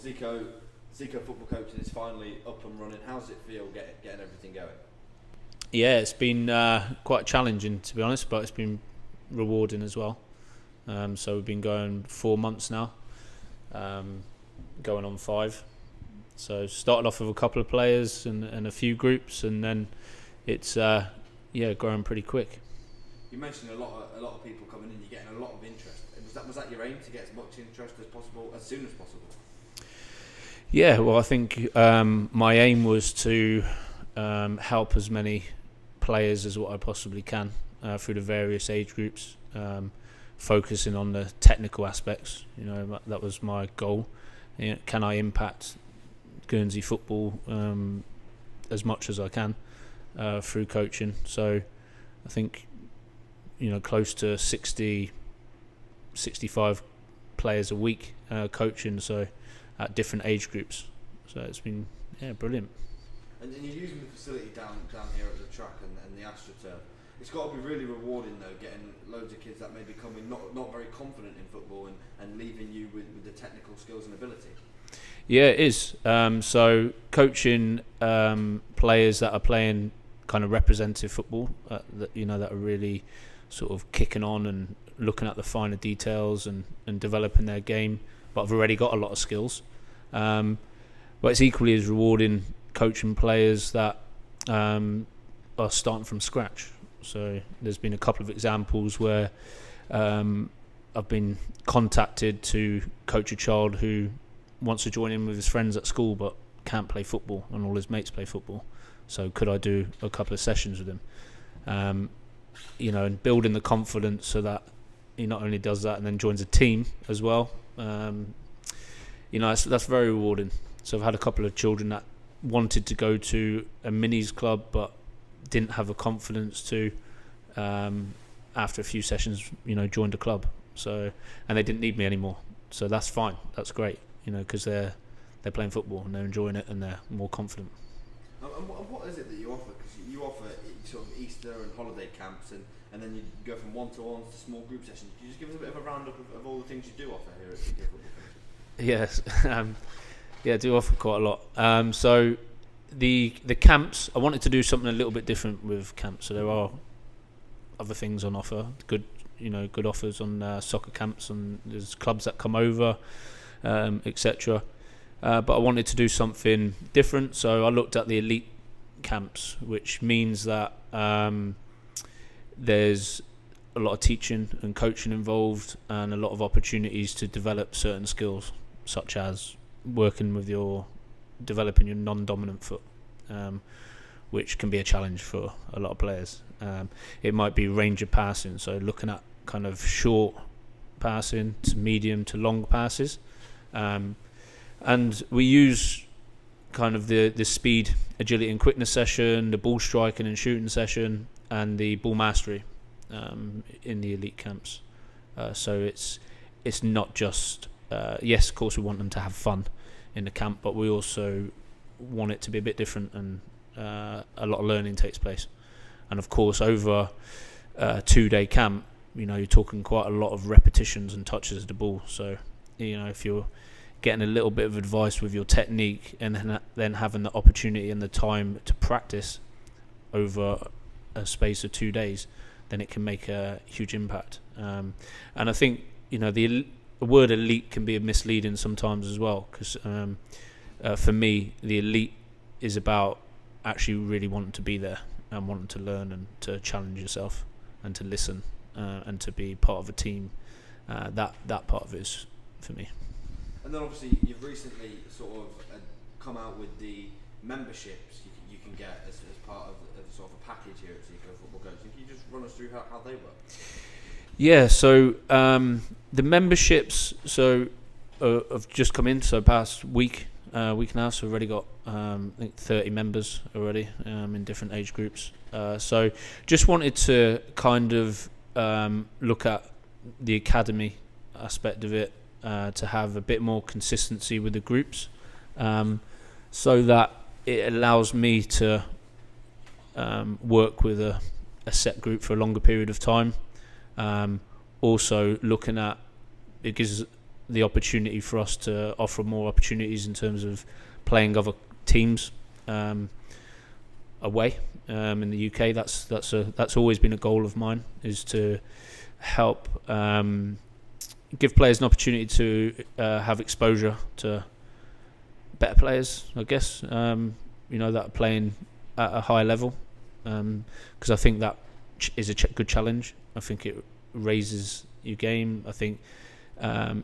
Zico, Zico football coaching is finally up and running. How's it feel getting everything going? Yeah, it's been quite challenging to be honest, but it's been rewarding as well. So we've been going 4 months now, going on 5. So started off with a couple of players and a few groups, and then it's growing pretty quick. You mentioned a lot of people coming in. You're getting a lot of interest. Was that your aim, to get as much interest as possible as soon as possible? Yeah, well, I think my aim was to help as many players as what I possibly can through the various age groups, focusing on the technical aspects. That was my goal. Can I impact Guernsey football as much as I can through coaching? So I think close to 60, 65 players a week coaching, so at different age groups. So it's been brilliant. And you're using the facility down here at the track and the AstroTurf. It's got to be really rewarding though, getting loads of kids that may be coming not very confident in football and leaving you with the technical skills and ability. Yeah, it is. So coaching players that are playing kind of representative football, that are really sort of kicking on and looking at the finer details and developing their game, but I've already got a lot of skills. But it's equally as rewarding coaching players that are starting from scratch. So there's been a couple of examples where I've been contacted to coach a child who wants to join in with his friends at school but can't play football and all his mates play football. So could I do a couple of sessions with him? And building the confidence so that he not only does that and then joins a team as well. That's very rewarding. So I've had a couple of children that wanted to go to a minis club but didn't have the confidence to, after a few sessions, joined a club. So, and they didn't need me anymore. So that's fine. That's great. Because they're playing football and they're enjoying it and they're more confident. And what is it that you offer? Because you offer sort of Easter and holiday camps, and then you go from one-to-ones to small group sessions. Can you just give us a bit of a roundup of all the things you do offer here at Zico Football Coaching? Yes, I do offer quite a lot. So the camps, I wanted to do something a little bit different with camps. So there are other things on offer, good offers on soccer camps, and there's clubs that come over, etc. But I wanted to do something different, so I looked at the elite camps, which means that there's a lot of teaching and coaching involved and a lot of opportunities to develop certain skills, such as developing your non-dominant foot, which can be a challenge for a lot of players. It might be range of passing, so looking at kind of short passing to medium to long passes. And we use kind of the speed, agility and quickness session, the ball striking and shooting session, and the ball mastery in the elite camps. So it's not just, yes, of course we want them to have fun in the camp, but we also want it to be a bit different, and a lot of learning takes place. And of course over a 2-day camp, you're talking quite a lot of repetitions and touches of the ball. So if you're getting a little bit of advice with your technique and then having the opportunity and the time to practice over a space of 2 days, then it can make a huge impact. And I think the word elite can be misleading sometimes as well, because for me the elite is about actually really wanting to be there and wanting to learn and to challenge yourself and to listen and to be part of a team. That part of it is for me. And then obviously you've recently sort of come out with the memberships you can get as part of sort of a package here at Zico Football Coaching. Can you just run us through how they work? Yeah, so the memberships have just come in, so past week now, so we've already got I think 30 members already in different age groups. So just wanted to kind of look at the academy aspect of it, to have a bit more consistency with the groups, so that it allows me to work with a set group for a longer period of time. Also looking at, because the opportunity for us to offer more opportunities in terms of playing other teams away in the UK. That's always been a goal of mine, is to help give players an opportunity to have exposure to better players, I guess, that are playing at a high level, because I think that is a good challenge. I think it raises your game. I think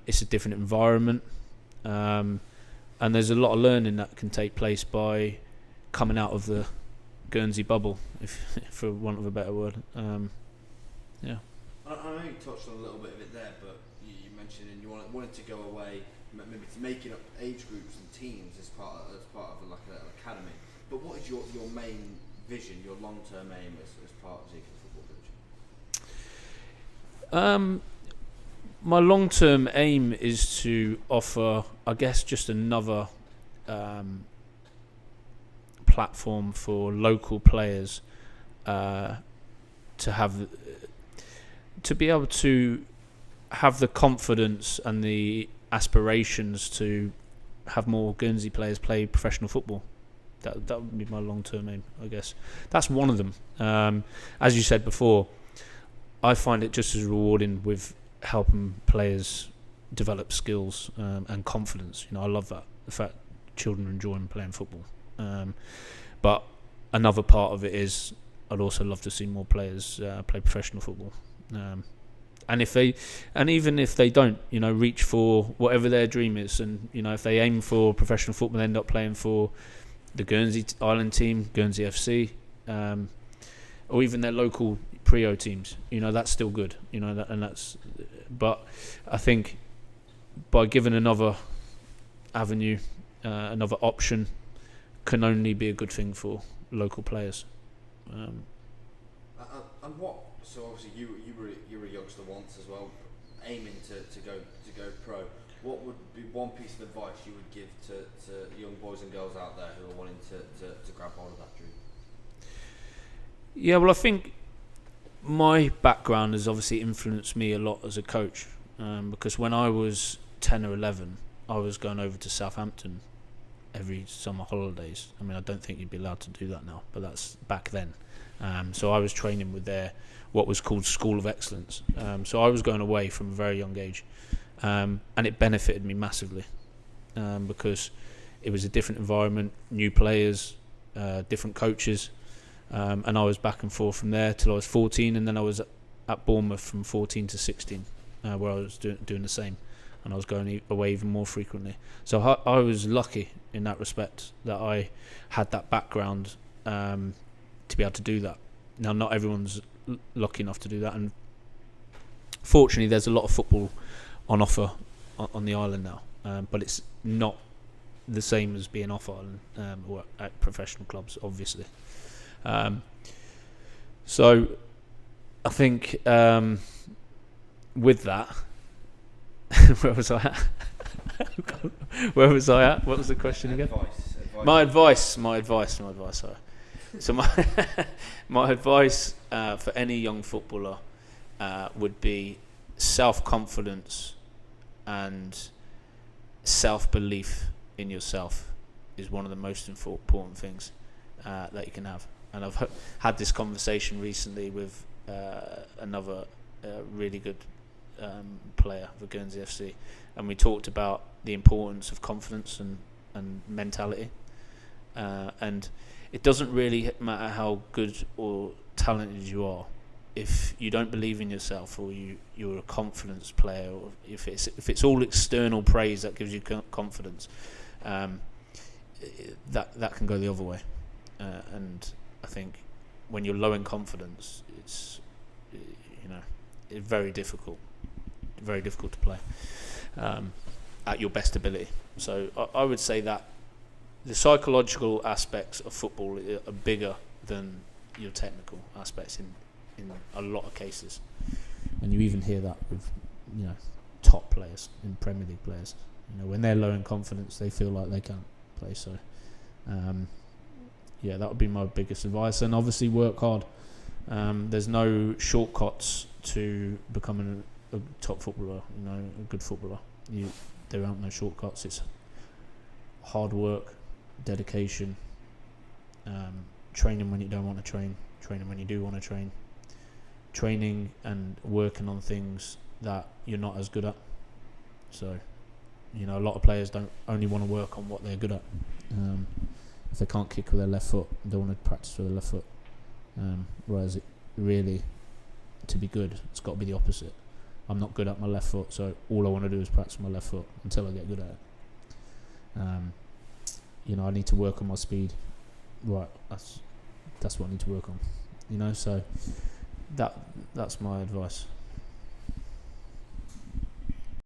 it's a different environment, and there's a lot of learning that can take place by coming out of the Guernsey bubble, if for want of a better word. Yeah. I know you touched on a little bit of it there, but you mentioned you wanted to go away, maybe to making up age groups and teams as part of like an academy. But what is your main vision, your long-term aim as part of Zico Football Coach? My long-term aim is to offer, I guess, just another platform for local players to be able to have the confidence and the aspirations to have more Guernsey players play professional football. That would be my long-term aim, I guess. That's one of them. As you said before, I find it just as rewarding with helping players develop skills and confidence. I love that, the fact children are enjoying playing football. But another part of it is I'd also love to see more players play professional football. And even if they don't, reach for whatever their dream is, and if they aim for professional football, they end up playing for the Guernsey Island team, Guernsey FC, or even their local Prio teams. That's still good. But I think by giving another avenue, another option, can only be a good thing for local players. And what? So obviously you were a youngster once as well, aiming to go pro. What would be one piece of advice you would give to young boys and girls out there who are wanting to grab hold of that dream? Yeah, well, I think my background has obviously influenced me a lot as a coach, because when I was 10 or 11, I was going over to Southampton every summer holidays. I mean, I don't think you'd be allowed to do that now, but that's back then. So I was training with what was called School of Excellence. So I was going away from a very young age, and it benefited me massively, because it was a different environment, new players, different coaches, and I was back and forth from there till I was 14, and then I was at Bournemouth from 14 to 16, where I was doing the same, and I was going away even more frequently. So I was lucky in that respect that I had that background to be able to do that. Now, not everyone's lucky enough to do that, and fortunately there's a lot of football on offer on the island now, but it's not the same as being off island or at professional clubs, obviously. So I think with that, where was I at? What was the question again? Advice. My advice. Sorry. So my advice for any young footballer would be self-confidence and self-belief in yourself is one of the most important things that you can have. And I've had this conversation recently with another really good player for Guernsey FC, and we talked about the importance of confidence and mentality, and it doesn't really matter how good or talented you are if you don't believe in yourself, or you're a confidence player, or if it's all external praise that gives you confidence, that can go the other way, and I think when you're low in confidence, it's very difficult to play at your best ability. So I would say that the psychological aspects of football are bigger than your technical aspects in a lot of cases, and you even hear that with top players, in Premier League players. When they're low in confidence, they feel like they can't play. So that would be my biggest advice, and obviously work hard. There's no shortcuts to becoming a top footballer, a good footballer. There aren't no shortcuts. It's hard work, dedication, training when you don't want to train, training when you do want to train, training and working on things that you're not as good at. So, a lot of players don't only want to work on what they're good at. If they can't kick with their left foot, they want to practice with their left foot. Whereas really, to be good, it's got to be the opposite. I'm not good at my left foot, so all I want to do is practice my left foot until I get good at it. I need to work on my speed. Right, that's what I need to work on. So that's my advice.